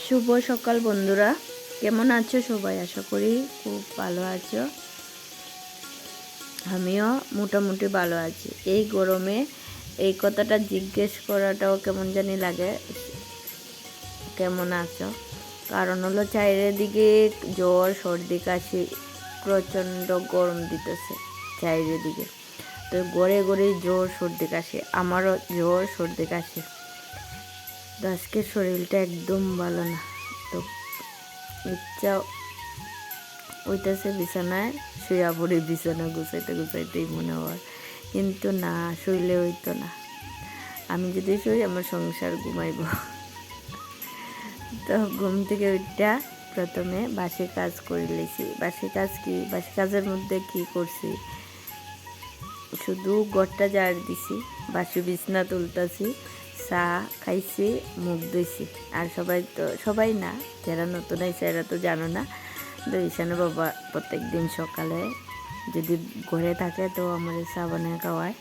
শুভ সকাল বন্ধুরা, কেমন আছো সবাই? আশা করি খুব ভালো আছো। আমিও মোটামুটি ভালো আছি। এই গরমে এই কথাটা জিজ্ঞেস করাটাও কেমন জানি লাগে, কেমন আছো। কারণ হলো চারিদিকে জ্বর, সর্দি, কাশি, প্রচণ্ড গরম দিতেছে চারিদিকে। তো গড়ে গড়ে জ্বর, সর্দি, কাশি, আমারও জ্বর, সর্দি, কাশি। তো আজকে শরীরটা একদম ভালো না। তো ইচ্ছা হইতেছে বিছানায় শুয়া পড়ে বিছানা গুছাইতেই মনে হয়, কিন্তু না, শুইলে হইতো না। আমি যদি শুই আমার সংসার ঘুমাইব। তো ঘুম থেকে উঠা প্রথমে বাসি কাজ করে লেছি। বাসি কাজের মধ্যে কি করছি, শুধু ঘরটা ঝাড় দিছি, বাসি বিছনা তুলতাছি, চা খাইছি, মুখ ধুইছি। আর সবাই না, যারা নতুন আইছে এরা তো জানো না। তো ঈশান বাবা প্রত্যেক দিন সকালে যদি ঘরে থাকে তো আমার চা বানিয়ে খাওয়ায়।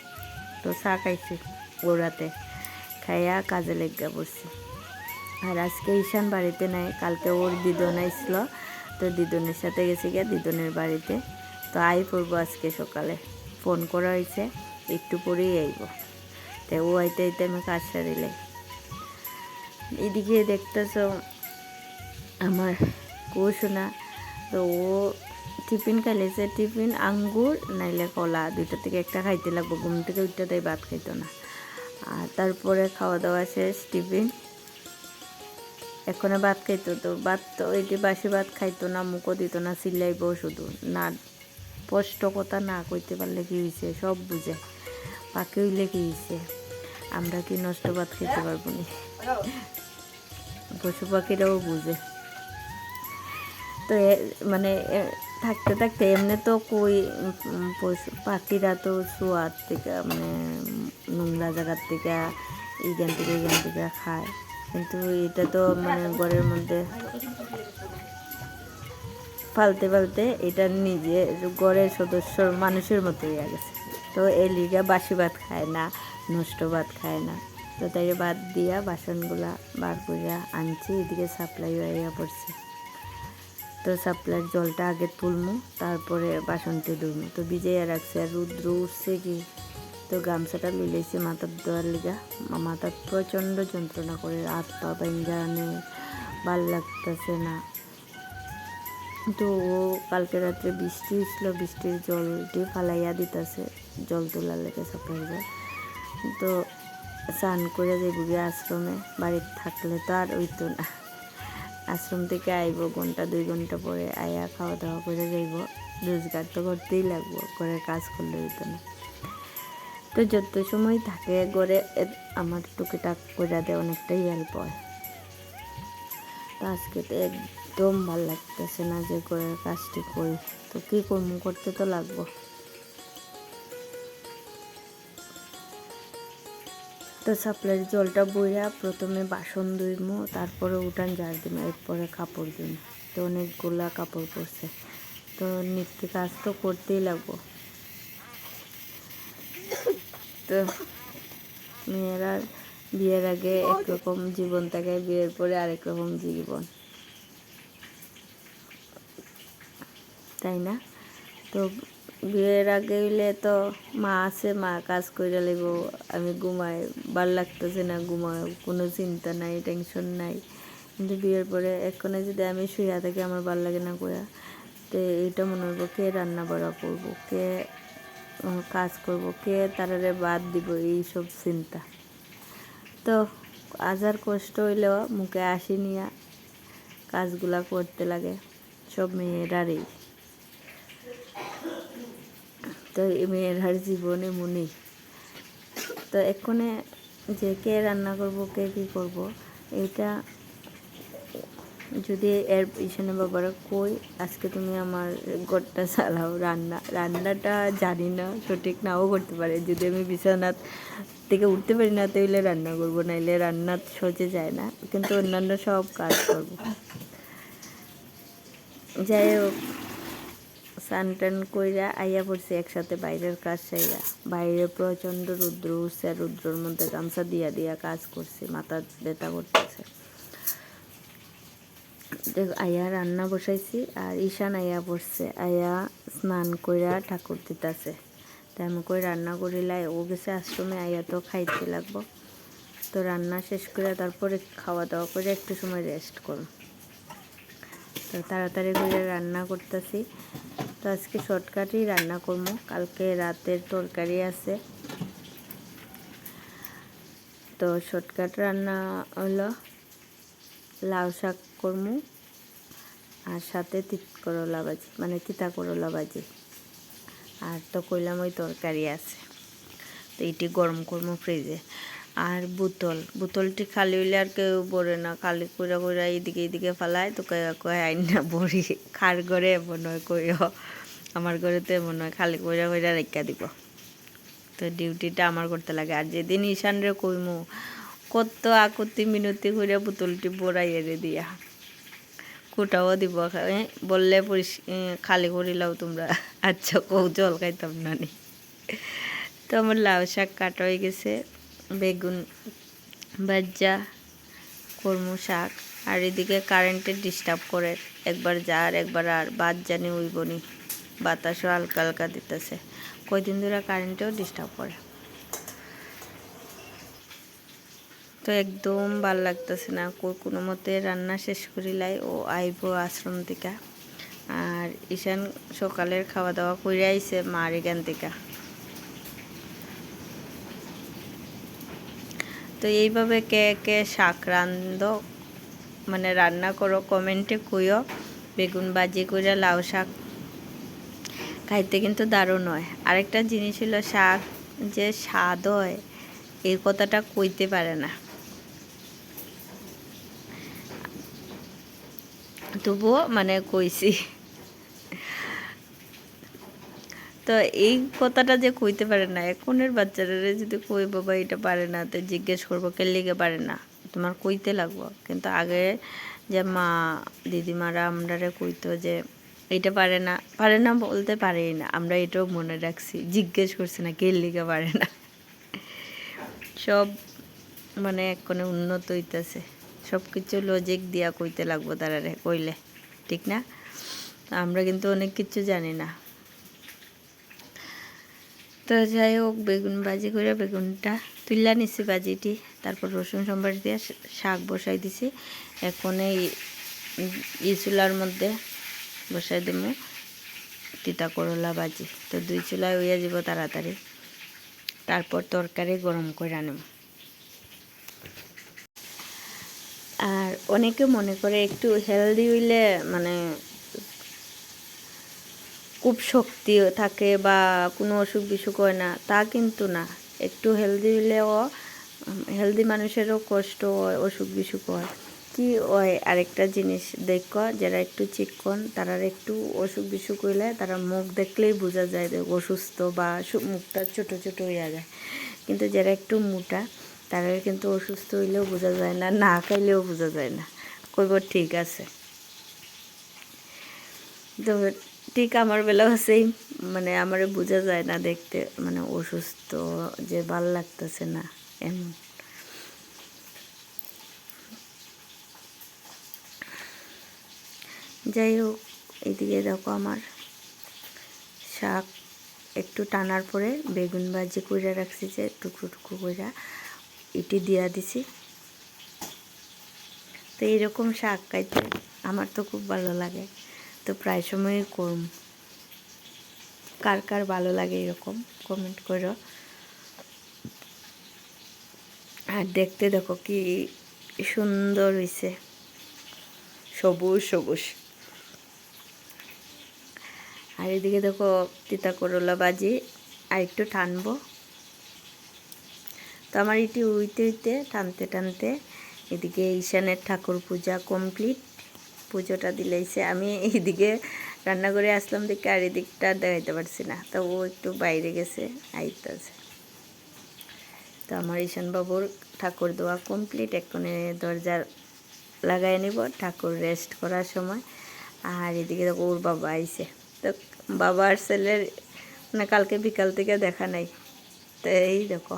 তো চা খাইছি ওরাতে, খাইয়া কাজে লেগে পড়ছি। আর আজকে ঈশান বাড়িতে নাই, কালকে ওর দিদন আইছিল, তো দিদনের সাথে গেছি গিয়ে দিদনের বাড়িতে। তো পড়বো আজকে সকালে, ফোন করা হয়েছে, একটু পরেই আইব। তো ও আইতে আমি কাজ সারিলে। এদিকে দেখতেছ আমার কৌশোনা, তো ও টিফিন খাইলেছে, টিফিন আঙ্গুর নাইলে কলা, দুইটা থেকে একটা খাইতে লাগবো। ঘুম থেকে উঠতে তাই ভাত খাইতো না। আর তারপরে খাওয়া দাওয়া শেষ, টিফিন, এখন ভাত খাইতো। তো ভাত তো এটি বাসি ভাত খাইতো না, মুখও দিত না, চিল্লাইব শুধু। না, স্পষ্ট কথা না কইতে পারলে কি হয়েছে, সব বুঝে। পাখি হইলে কি হয়েছে, আমরা কি নষ্ট ভাত খেতে পারবো না? পশু পাখিরাও বুঝে। তো মানে থাকতে থাকতে এমনি তো কই পশু পাখিরা তো শোয়ার থেকে, মানে নোংরা জায়গার থেকে এইখান থেকে খায়, কিন্তু এটা তো মানে ঘরের মধ্যে ফালতে এটা নিজে ঘরের সদস্যর মানুষের মতো হয়ে গেছে। তো এই লিগা বাসি ভাত খায় না, নষ্ট ভাত খায় না। তো তাই ভাত দিয়া বাসনগুলা বার করিয়া আনছি, এদিকে সাপ্লাই হইয়া পড়ছে। তো সাপ্লাইয়ের জলটা আগে তুলমু, তারপরে বাসনটি ধুমু। তো ভিজাইয়া রাখছে। আর রুদ্র উঠছে কি, তো গামছাটা লইলেছি মাথার দেওয়ার লিগা। মাথার প্রচণ্ড যন্ত্রণা করে, হাত পা ভেঙে আনে, ভাল লাগতেছে না। তো ও কালকে রাত্রে বৃষ্টি হয়েছিল, বৃষ্টির জলটি ফালাইয়া দিতেছে, জল তোলার লেগে সাপ্লাই জল। তো স্নান করে যাইব গিয়ে আশ্রমে, বাড়িতে থাকলে তো আর হইতো না। আশ্রম থেকে আইব 1-2 ঘন্টা পরে, আয়া খাওয়া দাওয়া করে যাইব। রোজগার তো করতেই লাগবো, ঘরের কাজ করলে হইতো না। তো যত সময় থাকে ঘরে আমার টুকিটাক করে দেয়, অনেকটাই হেল্প হয়। তো আজকে তো একদম ভাল লাগতেছে না যে ঘরের কাজটি করি। তো কী করবো, করতে তো লাগবো। তো সাপ্লাইয়ের জলটা বইয়া প্রথমে বাসন ধুইমো, তারপরে উঠান ঝাড় দিমো, এরপরে কাপড় দিমো। তো অনেকগুলা কাপড় পরছে, তো নিত্য কাজ তো করতেই লাগবো। তো মেয়েরা বিয়ের আগে একরকম জীবন থাকে, বিয়ের পরে আরেক রকম জীবন, তাই না? তো বিয়ের আগে হইলে তো মা আছে, মা কাজ করে লাগব, আমি ঘুমাই, ভাল লাগতেছে না, ঘুমাই, কোনো চিন্তা নাই, টেনশন নাই। কিন্তু বিয়ের পরে এক্ষণে যদি আমি শুয়ে থাকি, আমার ভাল লাগে না করে, তো এইটা মনে হইব কে রান্না বাড়া করবো, কে কাজ করব, কে তারারে বাদ দিব, এইসব চিন্তা। তো আজার কষ্ট হইলেও মুখে হাসি নিয়ে কাজগুলা করতে লাগে, সব মেয়েরারই। তো মেয়েরার জীবন এমনই। তো এক্ষণে যে কে রান্না করব, কে কী করব, এটা যদি এর পিছনে বাবারা কই, আজকে তুমি আমার ঘরটা চালাও, রান্নাটা জানি না, সঠিক নাও করতে পারে। যদি আমি বিছানা থেকে উঠতে পারি না, তাইলে রান্না করবো, নাইলে রান্না সোজে যায় না, কিন্তু অন্যান্য সব কাজ করবো। যাই হোক, স্নান টান কইরা আইয়া পড়ছি একসাথে বাইরের কাজ সাইরা। বাইরে প্রচণ্ড রৌদ্র উঠছে, আর রৌদ্রের মধ্যে গামছা দিয়া কাজ করছি, মাথা ব্যথা করতেছে। দেখ আয়া রান্না বসাইছি আর ঈশান আয়া পড়ছে, আয়া স্নান কইরা ঠাকুর দিতেছে। তাই আমি কই রান্না করিলাই, ও গেছে আশ্রমে, আয়া তো খাইতে লাগবো। তো রান্না শেষ করে তারপরে খাওয়া দাওয়া করে একটু সময় রেস্ট করব। তো তাড়াতাড়ি করে রান্না করতেছি। তো আজকে শর্টকাটই রান্না করবো, কালকে রাতের তরকারি আছে। তো শর্টকাট রান্না হলো লাউ শাক করবো আর সাথে করলা ভাজি, মানে তিতা করলা ভাজি। আর তো কইলাম ওই তরকারি আছে, তো এটি গরম করবো ফ্রিজে। আর বোতলটি খালি হইলে আর কেউ বলে না, খালি কইরা কইরা এইদিকে এইদিকে ফালায়, তো কয় আইন না বড়ি খার ঘরে এমন হয় কইও, আমার ঘরে তো এমন হয় খালি কইরা কইরা রেখা দিব। তো ডিউটিটা আমার করতে লাগে। আর যেদিন ঈশানরে কইমু কত আকুতি মিনতি কইরা বোতলটি বড়াই এনে দিয়া কুটাও দিব, বললে খালি করিলাও তোমরা, আচ্ছা কৌ জল খাইতাম না নি। তো আমার লাউ শাক কাটা হয়ে গেছে, বেগুন ভাজা কর্মু শাক। আর এদিকে কারেন্টের ডিস্টার্ব করে, একবার যা আর একবার আর বাদ জানি উইবনি, বাতাসও হালকা হালকা দিতেছে। কয়দিন ধরে কারেন্টেও ডিস্টার্ব করে, তো একদম ভাল লাগতেছে না। কোনো মতে রান্না শেষ করিলাই, ও আইব আশ্রম থেকে। আর ঈশান সকালের খাওয়া দাওয়া করে আইছে মার এখান থেকে। তো এইভাবে কে কে শাক মানে রান্না করো কমেন্টে কইও। বেগুন ভাজি করে লাউ শাক খাইতে কিন্তু দারুণ হয়। আরেকটা জিনিস হলো শাক যে স্বাদ হয় এই কথাটা কইতে পারে না, তবুও মানে কইছি। তো এই কথাটা যে কইতে পারে না, এখনের বাচ্চারা যদি কই বাবা এটা পারে না, তো জিজ্ঞেস করবো কে লিগে পারে না, তোমার কইতে লাগবো। কিন্তু আগে যে মা দিদিমারা আমরা কইতো যে এটা পারে না বলতে পারেই না, আমরা এটাও মনে রাখছি, জিজ্ঞেস করছি না কে লিগে পারে না। সব মানে এক্ষণে উন্নত হইতেছে, সব কিছু লজিক দিয়া কইতে লাগবো তারা কইলে, ঠিক না? আমরা কিন্তু অনেক কিছু জানি না। তো যাই হোক, বেগুন ভাজি করে বেগুনটা তুইলা নিছি ভাজিটি, তারপর রসুন সম্বার দিয়ে শাক বসাই দিছি। এখন এই চুলার মধ্যে বসাই দিব তিতা করলা ভাজি। তো 2 চুলায় হইয়া যাব তাড়াতাড়ি, তারপর তরকারি গরম করে আনব। আর অনেকে মনে করে একটু হেলদি হইলে মানে খুব শক্তি থাকে বা কোনো অসুখ বিসুখ হয় না, তা কিন্তু না। একটু হেলদি হইলেও হেলদি মানুষেরও কষ্ট হয়, অসুখ বিসুখ হয়। কি হয় আরেকটা জিনিস দেখো, যারা একটু চিকন তারা একটু অসুখ বিসুখ হইলে তারা মুখ দেখলেই বোঝা যায় যে অসুস্থ, বা মুখটা ছোটো ছোটো হইয়া যায়। কিন্তু যারা একটু মোটা তারা কিন্তু অসুস্থ হইলেও বোঝা যায় না, না খাইলেও বোঝা যায় না, কইব ঠিক আছে। তো ঠিক আমার বেলাও সেই, মানে আমার বোঝা যায় না দেখতে, মানে অসুস্থ যে ভাল লাগতেছে না এমন। যাই হোক, এইদিকে দেখো আমার শাক একটু টানার পরে বেগুন ভাজি করে রাখছি, যে টুকরো টুকরো করে এটি দিয়া দিছি। তো এইরকম শাক খাইতে আমার তো খুব ভালো লাগে, তো প্রায় সময়ই করব। কার কার ভালো লাগে এরকম কমেন্ট করো। আর দেখতে দেখো কি সুন্দর হয়েছে, সবুজ সবুজ। আর এদিকে দেখো তিতা করলা ভাজি আর একটু টানবো। তো আমার এটি উইতে উইতে টানতে টানতে এদিকে ঈশানের ঠাকুর পূজা কমপ্লিট, পুজোটা দিলেইছে। আমি এইদিকে রান্না করে আসলাম দেখে আর এদিকটা দেখাইতে পারছি না, তো ও একটু বাইরে গেছে, আইতেছে। তো আমার ঈশান বাবুর ঠাকুর দেওয়া কমপ্লিট, এক্ষণে দরজা লাগাই নিব ঠাকুর রেস্ট করার সময়। আর এদিকে দেখো ওর বাবা আইছে, তো বাবার ছেলের মানে কালকে বিকাল থেকে দেখা নাই, তো এই দেখো।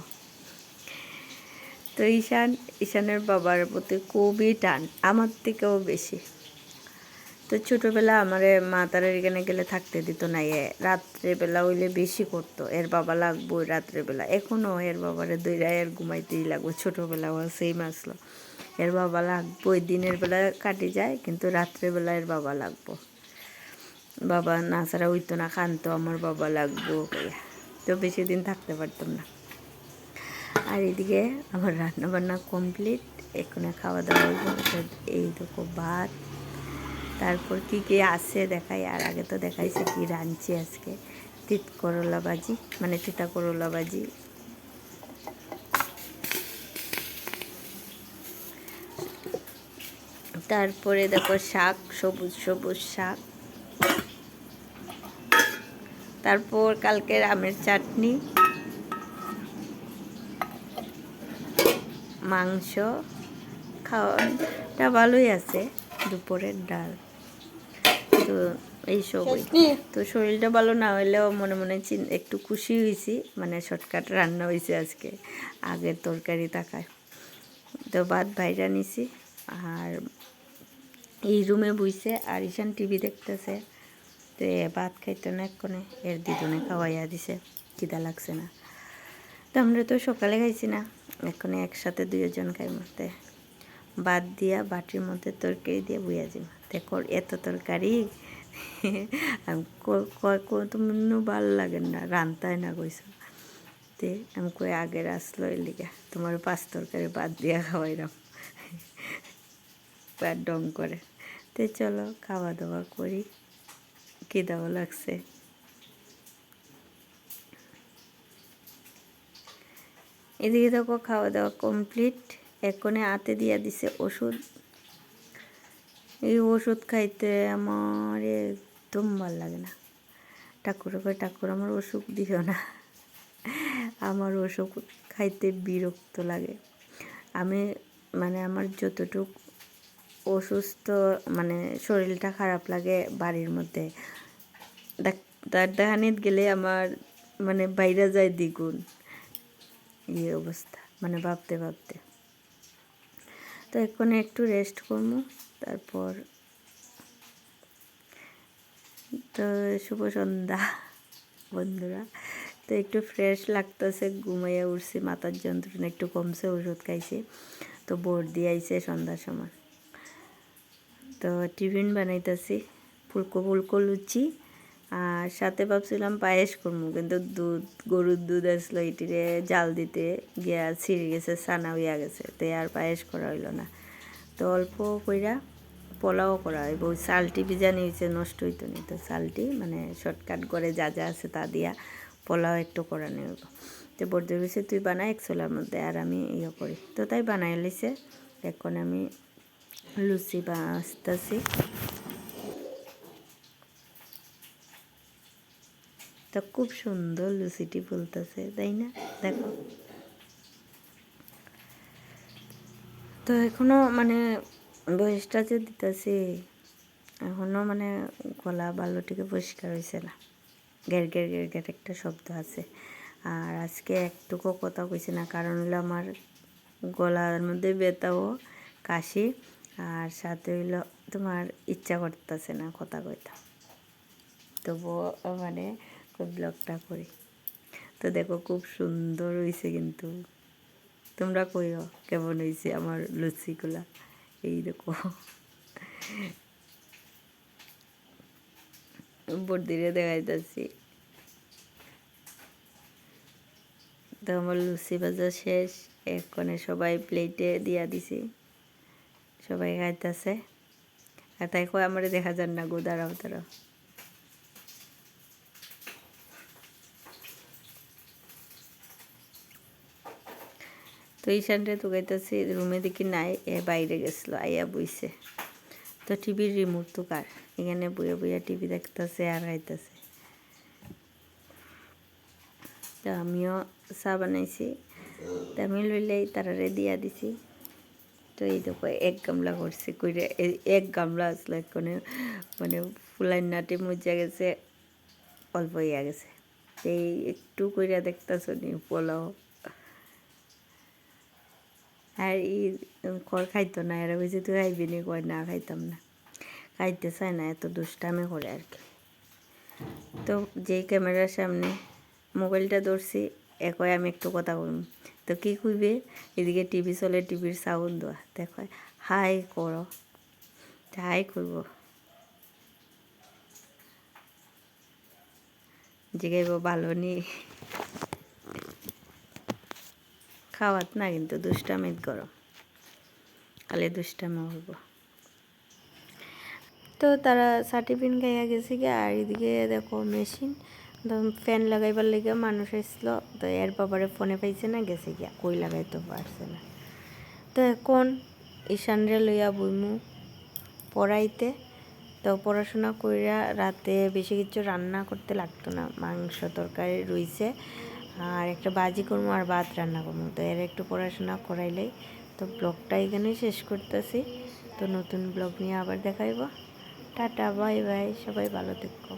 তো ঈশানের বাবার প্রতি খুবই টান, আমার থেকেও বেশি। তো ছোটোবেলা আমার মা তার এখানে গেলে থাকতে দিত না, রাত্রেবেলা হইলে বেশি করতো, এর বাবা লাগবো রাত্রেবেলা। এখনও এর বাবারে দইরা এর ঘুমাইতেই লাগবো, ছোটোবেলাও সেই আসলো, এর বাবা লাগবো। দিনের বেলা কাটি যায়, কিন্তু রাত্রেবেলা এর বাবা লাগবো। বাবা না ছাড়া হইতো না, খানতো আমার বাবা লাগবো। তো বেশি দিন থাকতে পারতাম না। আর এদিকে আমার রান্না বান্না কমপ্লিট, এখানে খাওয়া দাওয়া এই দেখো ভাত, তারপর কি কি আছে দেখাই। আর আগে তো দেখাইছে কি রাঁধছি আজকে, করলা ভাজি, মানে তিতা করলা ভাজি। তারপরে দেখো শাক, সবুজ সবুজ শাক। তারপর কালকের আমের চাটনি, মাংস। খাওয়াটা ভালোই আছে, দুপুরের ডাল। তো এইসবই। তো শরীরটা ভালো না হইলেও মনে মনে একটু খুশি হয়েছি, মানে শর্টকাট রান্না হয়েছে আজকে আগের তরকারি তাকায়। তো ভাত বাইরা নিছি, আর এই রুমে বইছে, আর ঈশান টিভি দেখতেছে। তো ভাত খাইতো না এক্ষণে, এর দিদনে খাওয়াইয়া দিছে, খিদা লাগছে না। তো আমরা তো সকালে খাইছি না, এক্ষণে একসাথে দুইজন খাই মতে। ভাত দিয়া বাটির মধ্যে তরকারি দিয়ে বুঝা যাব। দেখো এত তরকারি তুমি ভালো লাগে না, রান্তায় না কইস। তে আমি কই আগের আসলো এর লিগা, তোমার 5 তরকারি ভাত দিয়া খাওয়াইলাম, পেট ডং করে। তো চলো খাওয়া দাওয়া করি, খিদাও লাগছে। এদিকে দেখো খাওয়া দাওয়া কমপ্লিট, এখনে হাতে দিয়া দিছে ওষুধ। এই ওষুধ খাইতে আমার একদম ভাল লাগে না। ঠাকুর কয়, ঠাকুর আমার ওষুধ দিও না, আমার ওষুধ খাইতে বিরক্ত লাগে। আমি মানে আমার যতটুক অসুস্থ, মানে শরীরটা খারাপ লাগে বাড়ির মধ্যে, ডাক্তার দেখানিত গেলে আমার মানে বাইরে যায় দ্বিগুণ এই অবস্থা, মানে ভাবতে ভাবতে। তো এখন একটু রেস্ট করবো, তারপর তো শুভ সন্ধ্যা বন্ধুরা। তো একটু ফ্রেশ লাগতেছে, ঘুমাইয়া উঠছি, মাথার যন্ত্রণা একটু কমছে, ওষুধ খাইছি। তো বোর দিয়ে আইছে সন্ধ্যার সময়। তো টিফিন বানাইতেছি, ফুলকো ফুলকো লুচি, আর সাথে ভাবছিলাম পায়েস করবো, কিন্তু গরুর দুধ আসলো, এটিরে জাল দিতে গিয়া ছিঁড়ে গেছে, ছানা হইয়া গেছে, তো আর পায়েস করা হইলো না। তো অল্প কইরা পোলাও করা হয়, ওই চালটি ভিজানি হয়েছে, নষ্ট হইতো না। তো চালটি মানে শর্টকাট করে যা যা আছে তা দিয়া পোলাও একটু করা নেব। তো বর্দি হয়েছে তুই বানাই এক চোলার মধ্যে, আর আমি ইয়ে করি। তো তাই বানাই লিছে। এখন আমি লুচি বানাতেছি। তো খুব সুন্দর লুচিটি ফুলতেছে, তাই না? দেখো তো এখনো মানে বয়সটা যে দিতেছি, এখনো মানে গলা বালুটিকে পরিষ্কার হয়েছে না, গ্যার গ্যার গ্যার গ্যার একটা শব্দ আছে। আর আজকে একটুকু কথা কইছি না, কারণ হলো আমার গলার মধ্যে ব্যথাও, কাশি, আর সাথে হইলো তোমার ইচ্ছা করতেছে না কথা কইতে। তবুও মানে ব্লগটা করি। তো দেখো খুব সুন্দর হয়েছে, কিন্তু তোমরা কইও কেমন হয়েছে আমার লুচিগুলা। এই দেখো বর্দিরে দেখাইতেছি। তো আমার লুচি ভাজা শেষ, এক্ষণে সবাই প্লেটে দিয়া দিছি, সবাই খাইতেছে। আর তাই কয় আমার দেখা যান না গো, দাঁড়াও দাঁড়াও। তো ঈশানরে তো গাইতেছি, রুমে দেখি নাই, এ বাইরে গেছিলো, আইয়া বইছে। তো টিভির রিমোট তো কার, এখানে বইয়া বইয়া টিভি দেখতেছে আর খাইতেছে। তো আমিও চা বানাইছি, তো আমি লইলেই তারারে দিয়া দিছি। তো এই দেখো 1 গামলা করছি, কইরে 1 গামলা আসলো, এক্ষণে মানে ফুলাই নাটি মজা গেছে, অল্প হইয়া গেছে। এই একটু কইরা দেখতেছো নি পোলাও। আর খড় খাইতো না, এরা বলছে তুই খাইবি নি, কয় না খাইতাম না। খাইতে চায় না, এত দুষ্টামি করে আর কি। তো যেই ক্যামেরার সামনে মোবাইলটা ধরছি, একই আমি একটু কথা বলব, তো কী কইবে, এদিকে টিভি চলে, টিভির সাউন্ড দেওয়া, দেখো হাই করো, হাই করব, জিগাইব ভালো নি, খাওয়াত না কিন্তু দুষ্টামিত করো, খালি দুষ্টামি হইব। তো তারা সার্টিফিকেট খাইয়া গেছে গিয়ে, আর এদিকে দেখো মেশিন ফ্যান লাগাইবার লেগে মানুষ আসলো, তো এর বাবারে ফোনে পাইছে না, গেছে গিয়া, কই লাগাইতে পারছে না। তো এখন ঈশানরে লইয়া বইমু পড়াইতে। তো পড়াশোনা কইরা রাতে বেশি কিছু রান্না করতে লাগতো না, মাংস তরকারি রইছে, আর একটা বাজি করবো আর ভাত রান্না করবো, তো এর একটু পড়াশোনা করাইলেই। তো ব্লগটা এখানেই শেষ করতেছি, তো নতুন ব্লগ নিয়ে আবার দেখাইব। টাটা, বাই বাই, সবাই ভালো থেকো।